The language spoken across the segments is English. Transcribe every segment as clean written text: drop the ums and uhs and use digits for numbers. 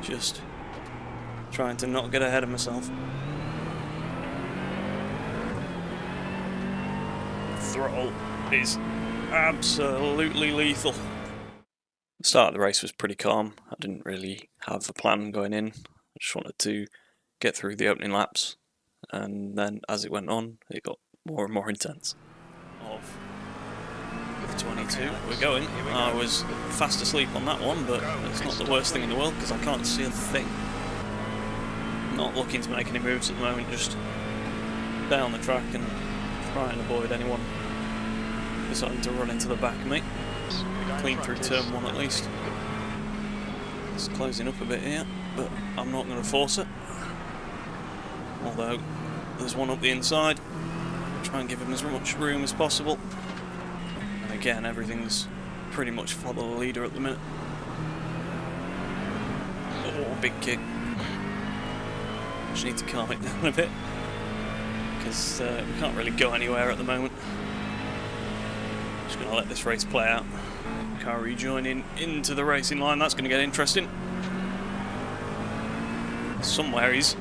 Just trying to not get ahead of myself. Throttle is absolutely lethal. The start of the race was pretty calm. I didn't really have a plan going in. I just wanted to get through the opening laps, and then as it went on, it got more and more intense. Of the 22, we're going. I was fast asleep on that one, but it's not the worst thing in the world because I can't see a thing. Not looking to make any moves at the moment, just down the track and try and avoid anyone deciding to run into the back of me. Clean through turn 1 at least. It's closing up a bit here, but I'm not going to force it. Although there's one up the inside. Try and give him as much room as possible. And again, everything's pretty much for the leader at the minute. Oh, big kick. Just need to calm it down a bit, because we can't really go anywhere at the moment. Just going to let this race play out. Car rejoining into the racing line, that's going to get interesting. Somewhere he's...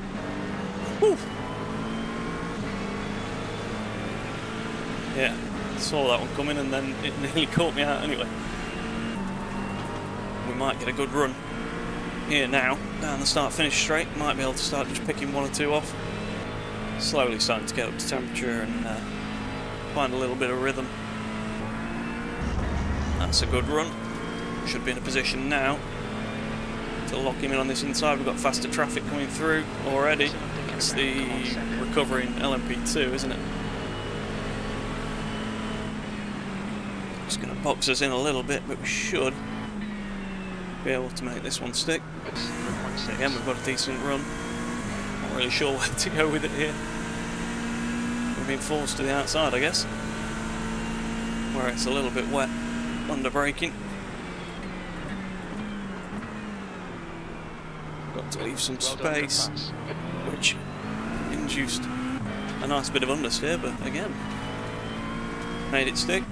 Whew. Yeah, saw that one coming and then it nearly caught me out anyway. We might get a good run here now, down the start-finish straight. Might be able to start just picking 1 or 2 off. Slowly starting to get up to temperature and find a little bit of rhythm. That's a good run. Should be in a position now to lock him in on this inside. We've got faster traffic coming through already. It's the recovering LMP2, isn't it? Just going to box us in a little bit, but we should be able to make this one stick. Again, we've got a decent run. Not really sure where to go with it here. We've been forced to the outside, I guess, where it's a little bit wet under braking. Got to leave some space, which induced a nice bit of understeer, but again, made it stick.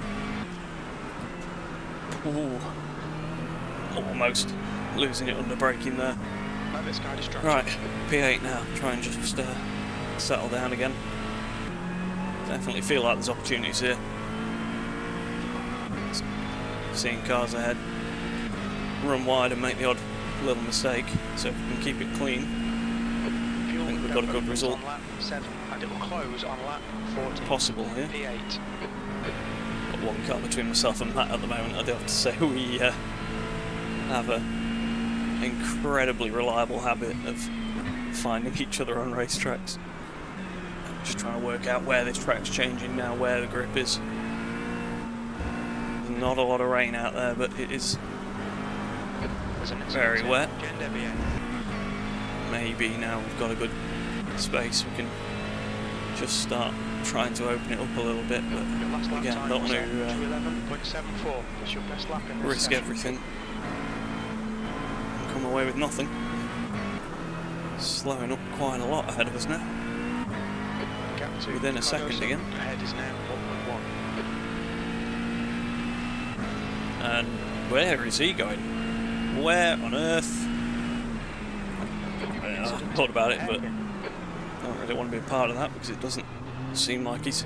Ooh. Almost losing it under braking there. Right, P8 now. Try and just settle down again. Definitely feel like there's opportunities here. Seeing cars ahead run wide and make the odd little mistake. So if we can keep it clean, I think we've got a good result possible here. Got one car between myself and Matt at the moment. I do have to say we have an incredibly reliable habit of finding each other on racetracks. Just trying to work out where this track's changing now, where the grip is. There's not a lot of rain out there, but it is very wet. Maybe now we've got a good space, we can just start trying to open it up a little bit, but again, don't want to risk everything and come away with nothing. Slowing up quite a lot ahead of us now. Within a second again. And where is he going? Where on earth? I thought about it, but I don't really want to be a part of that because it doesn't seem like he's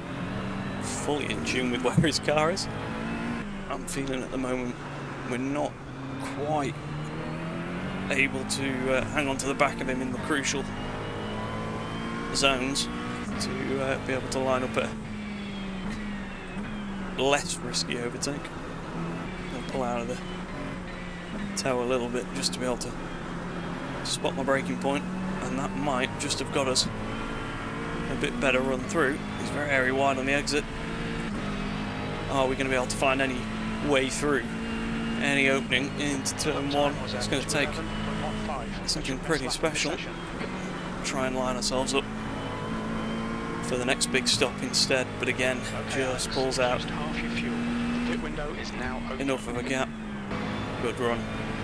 fully in tune with where his car is. I'm feeling at the moment we're not quite able to hang on to the back of him in the crucial zones to be able to line up a less risky overtake. I'll pull out of the tow a little bit just to be able to spot my braking point, and that might just have got us a bit better run through. He's very wide on the exit. Are we going to be able to find any way through, any opening into turn 1? It's going to take something pretty special. Try and line ourselves up for the next big stop instead, but again, just pulls out enough of a gap. Good run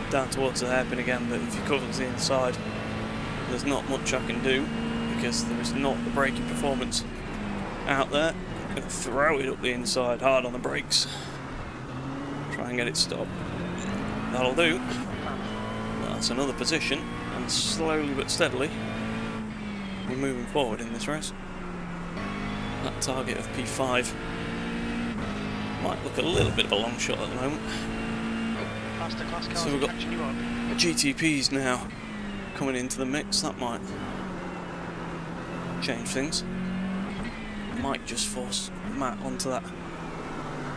down towards the hairpin again, but if he covers the inside, there's not much I can do because there is not the braking performance out there. I'm going to throw it up the inside, hard on the brakes, try and get it stopped. That'll do. That's another position, and slowly but steadily we're moving forward in this race. That target of P5 might look a little bit of a long shot at the moment. So we've got GTPs now coming into the mix. That might change things. Might just force Matt onto that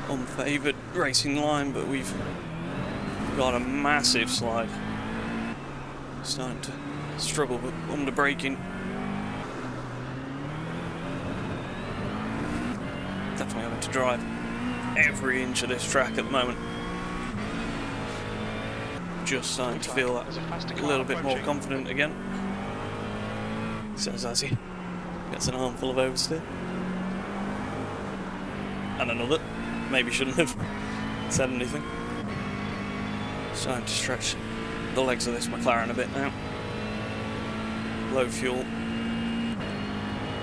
unfavoured racing line, but we've got a massive slide. Starting to struggle with under braking. Definitely having to drive every inch of this track at the moment. Just starting to feel that a little bit more confident again. Says as he gets an armful of oversteer. And another. Maybe shouldn't have said anything. Starting to stretch the legs of this McLaren a bit now. Low fuel.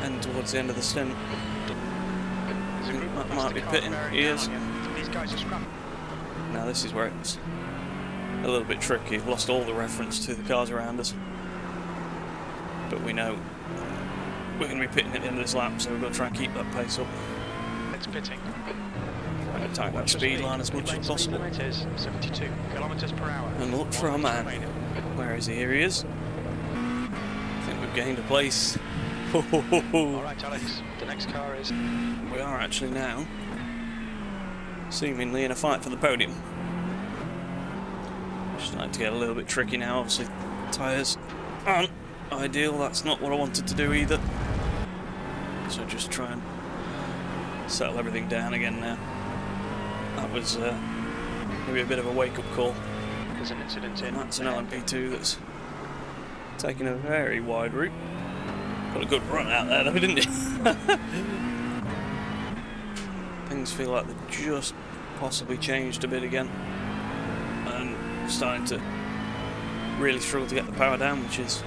And towards the end of the stint. That might be pitting. He is. Now this is where it's a little bit tricky. We've lost all the reference to the cars around us. But we know we're going to be pitting at the end of this lap, so we've got to try and keep that pace up. It's pitting. Attack that speed line as much as possible. 72 kilometers per hour. And look for our man. Where is he? Here he is. I think we've gained a place. Alright, Alex, the next car is... We are actually now seemingly in a fight for the podium. Starting to get a little bit tricky now, obviously. Tyres aren't ideal, that's not what I wanted to do either. So just try and settle everything down again now. That was maybe a bit of a wake-up call. There's an incident in... That's an LMP2 that's taking a very wide route. Got a good run out there though, didn't you? Things feel like they've just possibly changed a bit again. And starting to really struggle to get the power down, which is,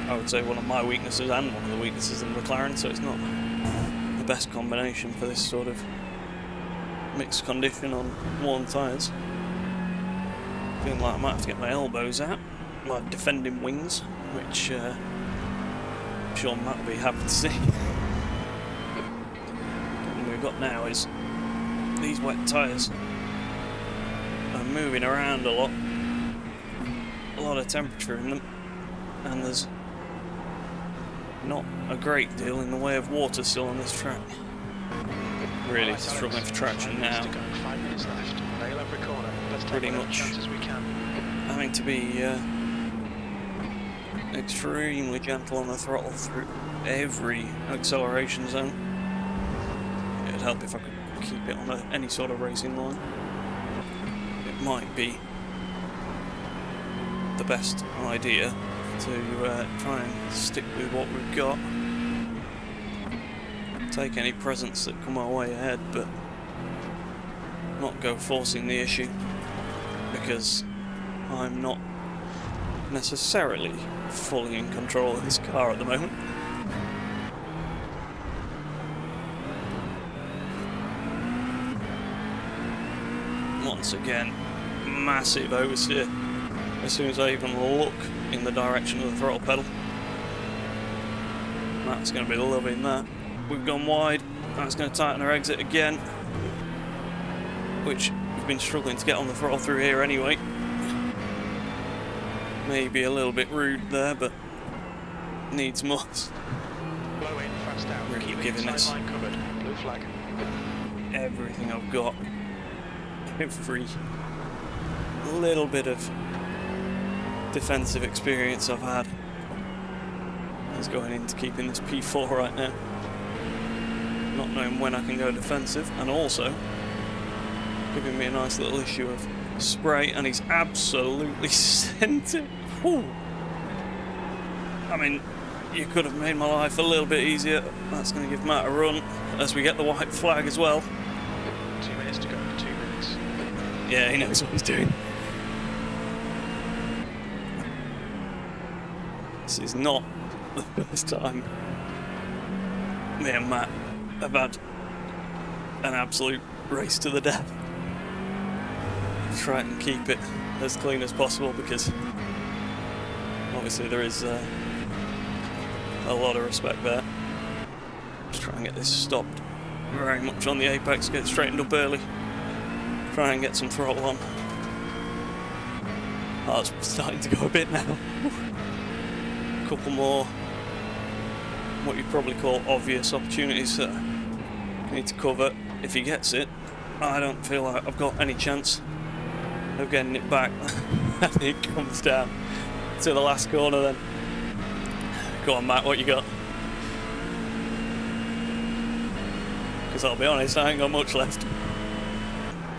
I would say, one of my weaknesses and one of the weaknesses in McLaren, so it's not the best combination for this sort of mixed condition on worn tyres. Feeling like I might have to get my elbows out, my defending wings, which I'm sure Matt will be happy to see. What we've got now is these wet tyres are moving around a lot of temperature in them, and there's not a great deal in the way of water still on this track. Really struggling for traction now. 5 minutes left. Nail every corner. Let's Pretty take much as we can. having to be extremely gentle on the throttle through every acceleration zone. It'd help if I could keep it on any sort of racing line. It might be the best idea to try and stick with what we've got. Take any presents that come our way ahead, but not go forcing the issue, because I'm not necessarily fully in control of this car at the moment. Once again, massive oversteer as soon as I even look in the direction of the throttle pedal. That's going to be loving that. We've gone wide, that's going to tighten our exit again, which we've been struggling to get on the throttle through here anyway. Maybe a little bit rude there, but needs must. Blow in, fast out. Really Keep giving this line covered. Blue flag. everything I've got. Every little bit of defensive experience I've had is going into keeping this P4 right now. Not knowing when I can go defensive, and also giving me a nice little issue of spray, and he's absolutely sent it. Whew. I mean, you could have made my life a little bit easier. That's going to give Matt a run as we get the white flag as well. 2 minutes to go. 2 minutes. Yeah, he knows what he's doing. This is not the first time me and Matt have had an absolute race to the death. try and keep it as clean as possible, because obviously there is a lot of respect there. Just try and get this stopped very much on the apex, get straightened up early, try and get some throttle on. Oh, it's starting to go a bit now. A couple more, what you'd probably call obvious opportunities that I need to cover. If he gets it, I don't feel like I've got any chance of getting it back. And it comes down to the last corner then. Go on, Matt, what you got? Because I'll be honest, I ain't got much left.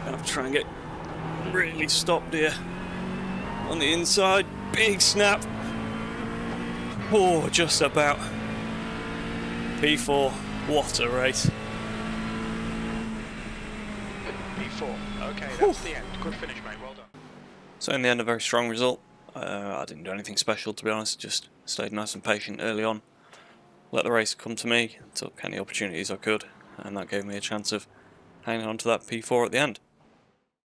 I have to try and get really stopped here. On the inside, big snap. Oh, just about. P4, what a race. P4. Okay, that's the end. Good finish, mate. Well done. So in the end, a very strong result. I didn't do anything special, to be honest. Just stayed nice and patient early on. Let the race come to me. Took any opportunities I could, and that gave me a chance of hanging on to that P4 at the end.